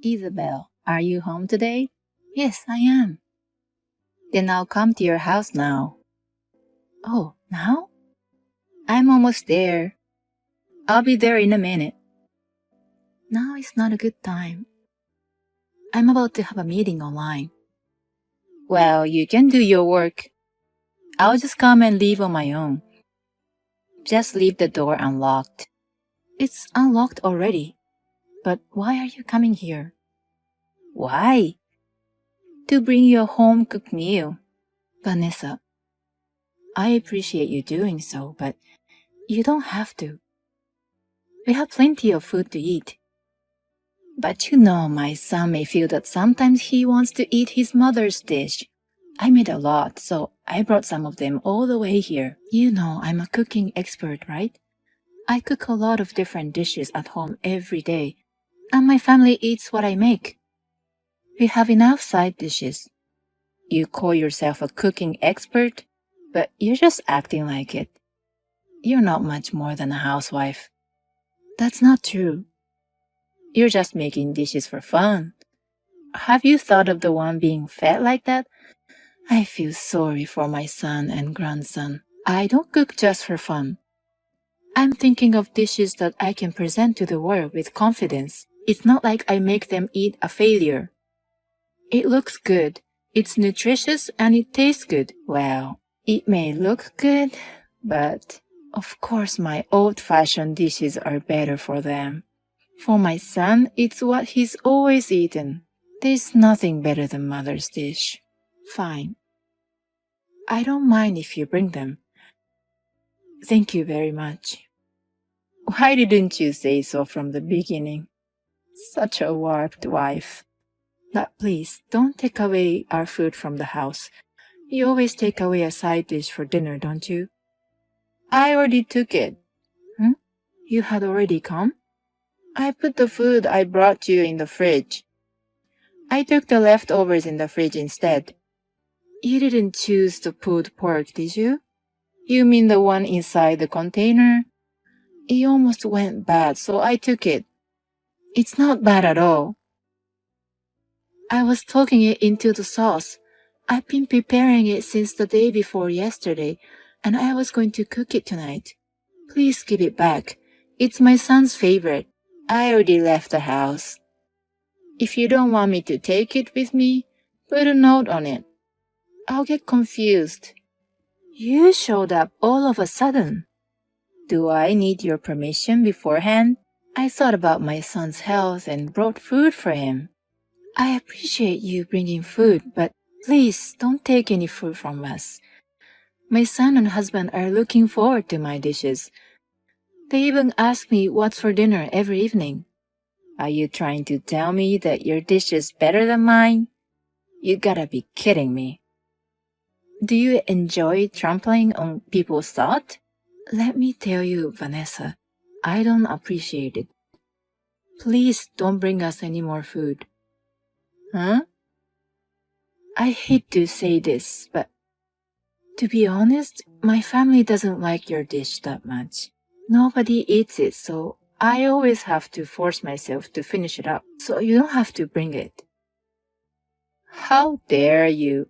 Isabel, are you home today? Yes, I am. Then I'll come to your house now. Oh, now? I'm almost there. I'll be there in a minute. Now is not a good time. I'm about to have a meeting online. Well, you can do your work. I'll just come and leave on my own. Just leave the door unlocked. It's unlocked already. But why are you coming here? Why? To bring you a home-cooked meal. Vanessa, I appreciate you doing so, but you don't have to. We have plenty of food to eat. But you know, my son may feel that sometimes he wants to eat his mother's dish. I made a lot, so I brought some of them all the way here. You know, I'm a cooking expert, right? I cook a lot of different dishes at home every day, and my family eats what I make. We have enough side dishes. You call yourself a cooking expert, but you're just acting like it. You're not much more than a housewife. That's not true. You're just making dishes for fun. Have you thought of the one being fed like that? I feel sorry for my son and grandson. I don't cook just for fun. I'm thinking of dishes that I can present to the world with confidence. It's not like I make them eat a failure. It looks good, it's nutritious, and it tastes good. Well, it may look good, but of course my old-fashioned dishes are better for them. For my son, it's what he's always eaten. There's nothing better than mother's dish. Fine. I don't mind if you bring them. Thank you very much. Why didn't you say so from the beginning? Such a warped wife. But please, don't take away our food from the house. You always take away a side dish for dinner, don't you? I already took it. You had already come? I put the food I brought you in the fridge. I took the leftovers in the fridge instead. You didn't choose the pulled pork, did you? You mean the one inside the container? It almost went bad, so I took it. It's not bad at all. I was talking it into the sauce. I've been preparing it since the day before yesterday, and I was going to cook it tonight. Please give it back. It's my son's favorite. I already left the house. If you don't want me to take it with me, put a note on it. I'll get confused. You showed up all of a sudden. Do I need your permission beforehand? I thought about my son's health and brought food for him. I appreciate you bringing food, but please don't take any food from us. My son and husband are looking forward to my dishes. They even ask me what's for dinner every evening. Are you trying to tell me that your dish is better than mine? You gotta be kidding me. Do you enjoy trampling on people's thought? Let me tell you, Vanessa, I don't appreciate it. Please don't bring us any more food. Huh? I hate to say this, but to be honest, my family doesn't like your dish that much. Nobody eats it, so I always have to force myself to finish it up, so you don't have to bring it. How dare you?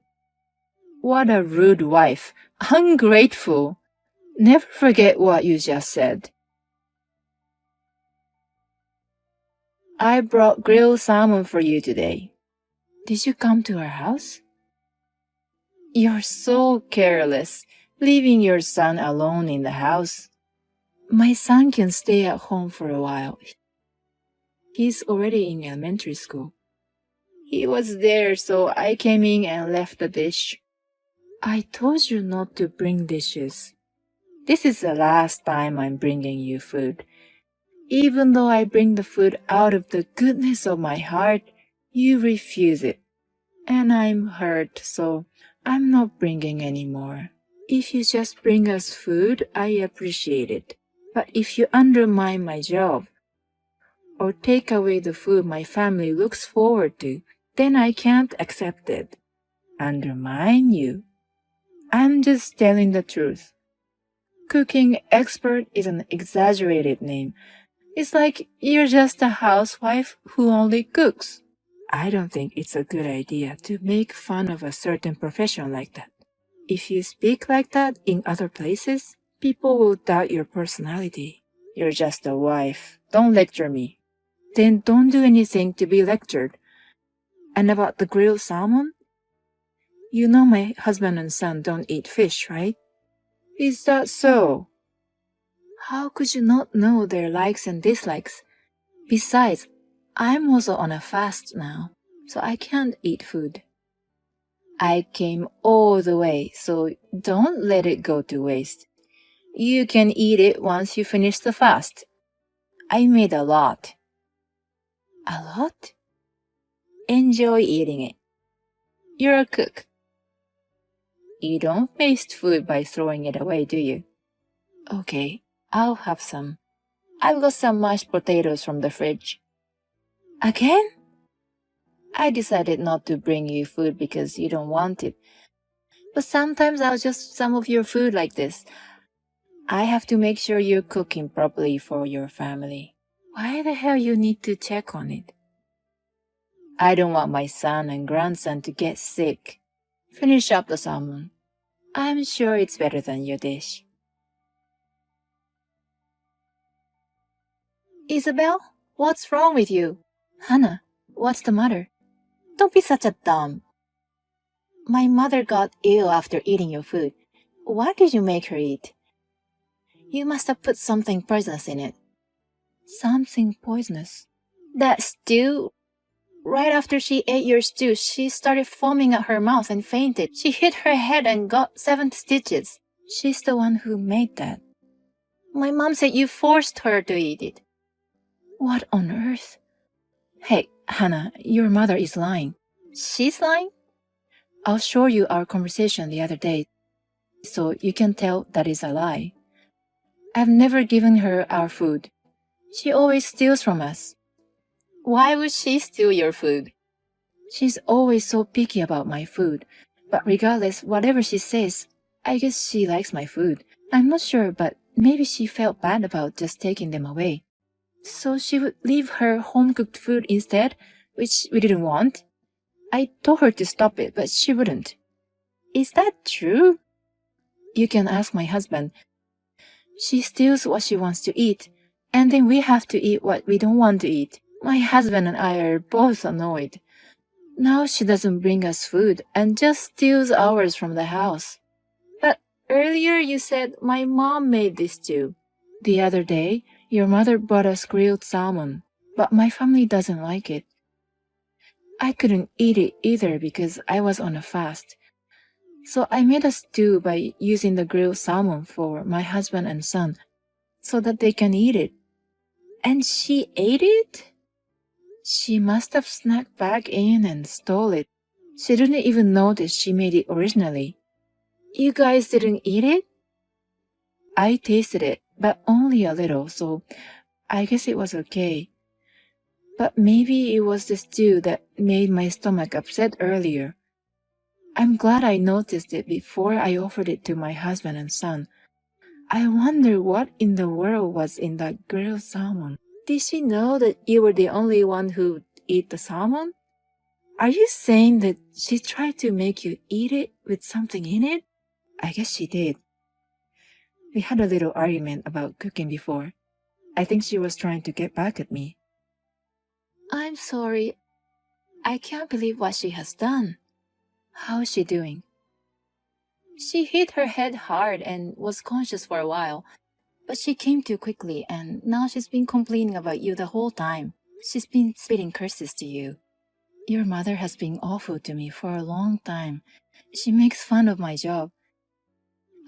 What a rude wife. Ungrateful. Never forget what you just said. I brought grilled salmon for you today. Did you come to our house? You're so careless, leaving your son alone in the house. My son can stay at home for a while. He's already in elementary school. He was there, so I came in and left the dish. I told you not to bring dishes. This is the last time I'm bringing you food. Even though I bring the food out of the goodness of my heart, you refuse it. And I'm hurt, so I'm not bringing any more. If you just bring us food, I appreciate it. But if you undermine my job, or take away the food my family looks forward to, then I can't accept it. Undermine you? I'm just telling the truth. Cooking expert is an exaggerated name. It's like you're just a housewife who only cooks. I don't think it's a good idea to make fun of a certain profession like that. If you speak like that in other places, people will doubt your personality. You're just a wife. Don't lecture me. Then don't do anything to be lectured. And about the grilled salmon? You know my husband and son don't eat fish, right? Is that so? How could you not know their likes and dislikes? Besides, I'm also on a fast now, so I can't eat food. I came all the way, so don't let it go to waste. You can eat it once you finish the fast. I made a lot. A lot? Enjoy eating it. You're a cook. You don't waste food by throwing it away, do you? Okay, I'll have some. I've got some mashed potatoes from the fridge. Again? I decided not to bring you food because you don't want it. But sometimes I'll just some of your food like this. I have to make sure you're cooking properly for your family. Why the hell you need to check on it? I don't want my son and grandson to get sick. Finish up the salmon. I'm sure it's better than your dish. Isabel, what's wrong with you? Hannah, what's the matter? Don't be such a dumb. My mother got ill after eating your food. Why did you make her eat? You must have put something poisonous in it. Something poisonous? That stew? Right after she ate your stew, she started foaming at her mouth and fainted. She hit her head and got 7 stitches. She's the one who made that. My mom said you forced her to eat it. What on earth? Hey, Hannah, your mother is lying. She's lying? I'll show you our conversation the other day, so you can tell that is a lie. I've never given her our food. She always steals from us. Why would she steal your food? She's always so picky about my food. But regardless, whatever she says, I guess she likes my food. I'm not sure, but maybe she felt bad about just taking them away. So she would leave her home-cooked food instead, which we didn't want. I told her to stop it, but she wouldn't. Is that true? You can ask my husband. She steals what she wants to eat, and then we have to eat what we don't want to eat. My husband and I are both annoyed. Now she doesn't bring us food and just steals ours from the house. But earlier you said my mom made this too. The other day, your mother brought us grilled salmon, but my family doesn't like it. I couldn't eat it either because I was on a fast. So I made a stew by using the grilled salmon for my husband and son so that they can eat it. And she ate it? She must have snuck back in and stole it. She didn't even notice she made it originally. You guys didn't eat it? I tasted it, but only a little, so I guess it was okay. But maybe it was the stew that made my stomach upset earlier. I'm glad I noticed it before I offered it to my husband and son. I wonder what in the world was in that grilled salmon. Did she know that you were the only one who'd eat the salmon? Are you saying that she tried to make you eat it with something in it? I guess she did. We had a little argument about cooking before. I think she was trying to get back at me. I'm sorry. I can't believe what she has done. How is she doing? She hit her head hard and was conscious for a while, but she came to quickly and now she's been complaining about you the whole time. She's been spitting curses to you. Your mother has been awful to me for a long time. She makes fun of my job.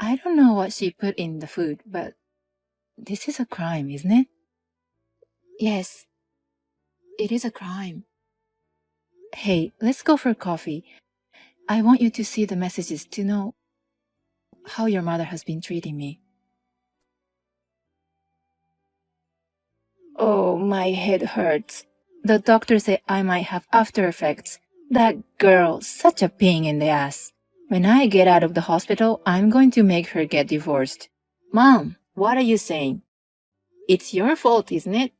I don't know what she put in the food, but this is a crime, isn't it? Yes, it is a crime. Hey, let's go for coffee. I want you to see the messages to know how your mother has been treating me. Oh, my head hurts. The doctor said I might have after effects. That girl, such a pain in the ass. When I get out of the hospital, I'm going to make her get divorced. Mom, what are you saying? It's your fault, isn't it?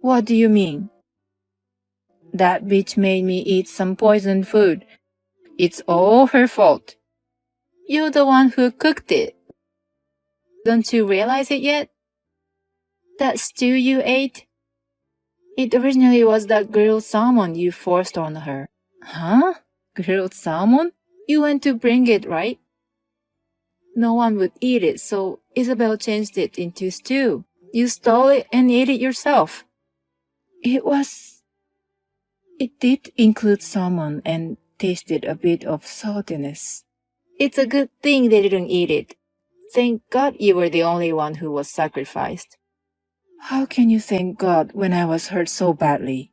What do you mean? That bitch made me eat some poisoned food. It's all her fault. You're the one who cooked it. Don't you realize it yet? That stew you ate? It originally was that grilled salmon you forced on her. Huh? Grilled salmon? You went to bring it, right? No one would eat it, so Isabel changed it into stew. You stole it and ate it yourself. It did include salmon and tasted a bit of saltiness. It's a good thing they didn't eat it. Thank God you were the only one who was sacrificed. How can you thank God when I was hurt so badly?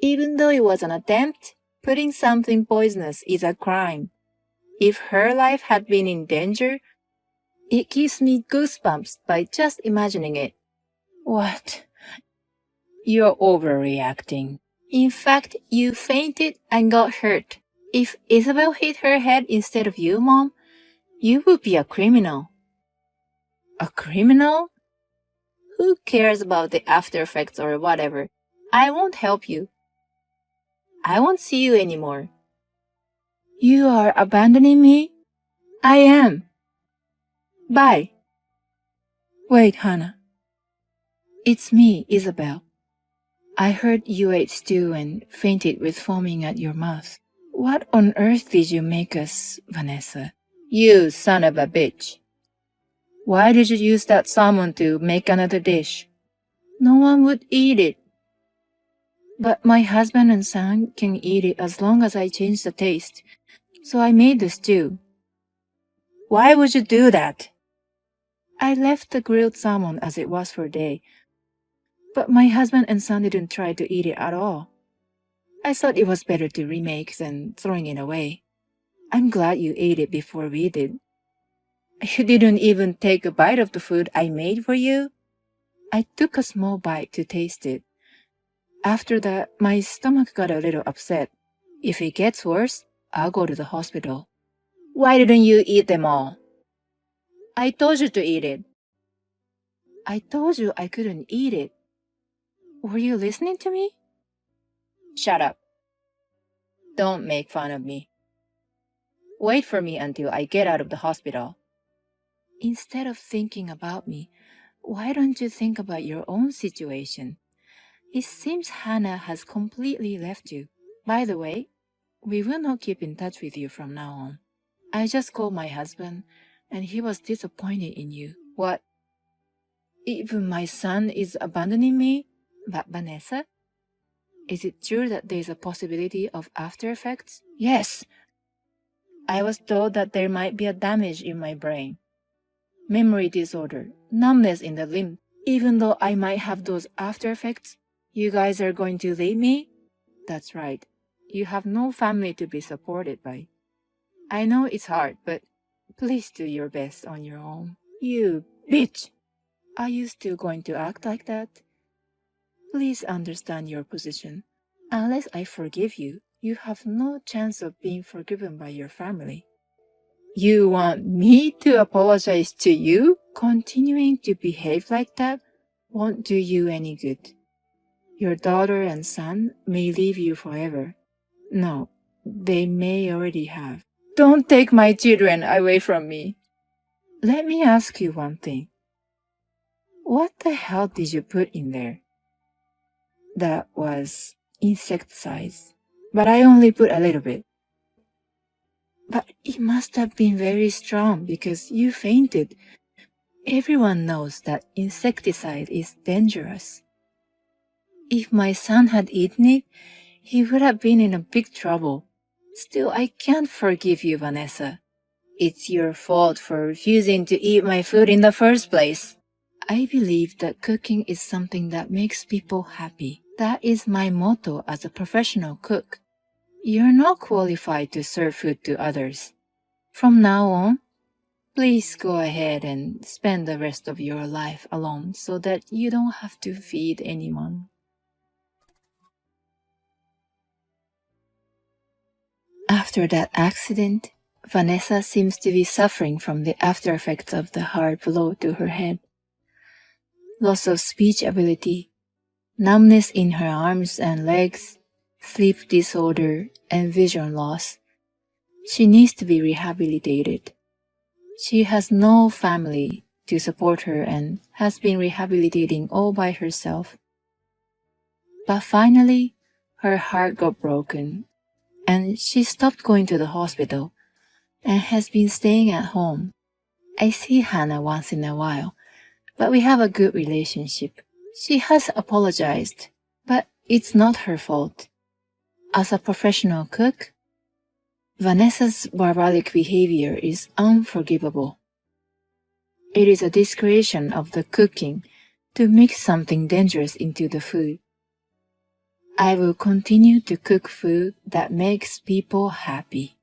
Even though it was an attempt, putting something poisonous is a crime. If her life had been in danger, it gives me goosebumps by just imagining it. What? You're overreacting. In fact, you fainted and got hurt. If Isabel hit her head instead of you, Mom, you would be a criminal. A criminal? Who cares about the after effects or whatever? I won't help you. I won't see you anymore. You are abandoning me? I am. Bye. Wait, Hannah. It's me, Isabel. I heard you ate stew and fainted with foaming at your mouth. What on earth did you make us, Vanessa? You son of a bitch. Why did you use that salmon to make another dish? No one would eat it. But my husband and son can eat it as long as I change the taste. So I made the stew. Why would you do that? I left the grilled salmon as it was for a day. But my husband and son didn't try to eat it at all. I thought it was better to remake than throwing it away. I'm glad you ate it before we did. You didn't even take a bite of the food I made for you? I took a small bite to taste it. After that, my stomach got a little upset. If it gets worse, I'll go to the hospital. Why didn't you eat them all? I told you to eat it. I told you I couldn't eat it. Were you listening to me? Shut up. Don't make fun of me. Wait for me until I get out of the hospital. Instead of thinking about me, why don't you think about your own situation? It seems Hannah has completely left you. By the way, we will not keep in touch with you from now on. I just called my husband, and he was disappointed in you. What? Even my son is abandoning me? But Vanessa? Is it true that there is a possibility of after effects? Yes. I was told that there might be a damage in my brain. Memory disorder, numbness in the limb. Even though I might have those after effects, you guys are going to leave me? That's right. You have no family to be supported by. I know it's hard, but please do your best on your own. You bitch! Are you still going to act like that? Please understand your position. Unless I forgive you, you have no chance of being forgiven by your family. You want me to apologize to you? Continuing to behave like that won't do you any good. Your daughter and son may leave you forever. No, they may already have. Don't take my children away from me. Let me ask you one thing. What the hell did you put in there? That was insecticides, but I only put a little bit. But it must have been very strong because you fainted. Everyone knows that insecticide is dangerous. If my son had eaten it, he would have been in a big trouble. Still, I can't forgive you, Vanessa. It's your fault for refusing to eat my food in the first place. I believe that cooking is something that makes people happy. That is my motto as a professional cook. You're not qualified to serve food to others. From now on, please go ahead and spend the rest of your life alone so that you don't have to feed anyone. After that accident, Vanessa seems to be suffering from the after effects of the hard blow to her head. Loss of speech ability, numbness in her arms and legs, sleep disorder, and vision loss. She needs to be rehabilitated. She has no family to support her and has been rehabilitating all by herself. But finally, her heart got broken and she stopped going to the hospital and has been staying at home. I see Hannah once in a while, but we have a good relationship. She has apologized, but it's not her fault. As a professional cook, Vanessa's barbaric behavior is unforgivable. It is a discretion of the cooking to mix something dangerous into the food. I will continue to cook food that makes people happy.